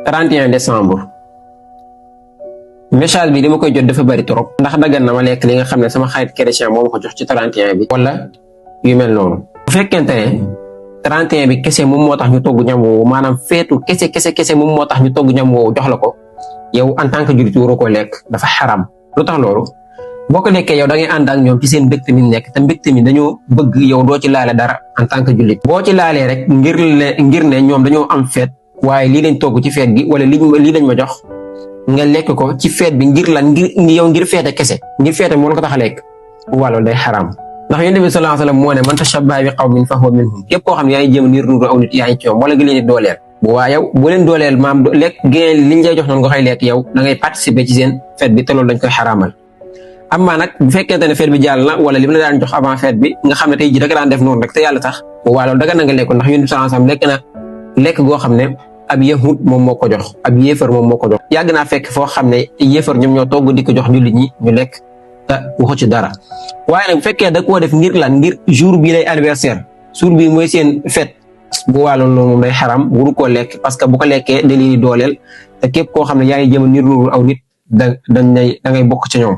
31 décembre message bi dama koy jot dafa bari trop ndax dagan na ma lekk li nga xam ne sama xarit chrétien moo ma ko jox ci 31 bi wala yu mel noonu. bu fekkente ne 31 bi kese moom moo tax ñu togg ñam woowu maanaam feetu kese moom moo tax ñu togg ñam woowu jox la ko yow en tant que jullit waroo ko lekk dafa xaram. lu tax loolu boo ko lekkee yow da ngay ànd ak ñoom ci seen mbégte mi nekk te mbégte mi dañoo bëgg yow doo ci laale dara en tant que jullit. boo ci laalee rek ngir ne ñoom dañoo am feet waaye lii lañ togg ci feet gi wala lii lañ ma jox nga lekk ko ci feet bi ngir lan ngir feete kese ngir feete moo la ko tax a lekk wala day xaram. ndax yonent bi sallallahu alayhi wasallam moo ne man tashabbaha bi qawmin fa huwa minhum képp koo xam ne yaa ngi jéem a niir nuuru aw nit yaa ngi ci ñoom wala gi leen di dooleel. bu waa yow boo leen dooleel maam lekk génn liñ lay jox noonu nga koy lekk yow da ngay participer ci seen feet bi te loolu dañ koy xaraamal. amma nag bu fekkente ne feet bi jàll na wala li mu la daan jox avant feet bi nga xam ne tey jii da nga daan def noonu rek te yàlla tax waa loolu daga na nga lekk ndax yonent bi sallallahu alayhi wasallam lekk goo xam ne ab yahud moom moo ko jox ab yéefar moom moo ko jox. yàgg naa fekk foo xam ne yéefar ñoom ñoo togg di ko jox jullit ñi ñu lekk te waxu ci dara waaye nag bu fekkee da koo def ngir lan ngir jour bii lay anniversaire jour bii mooy seen fête bu waa loolu moom day xaram wuru koo lekk parce que bu ko lekkee da leen di dooleel te képp koo xam ne yaa ngi jëm a niru aw nit da ngay bokk ci ñoom.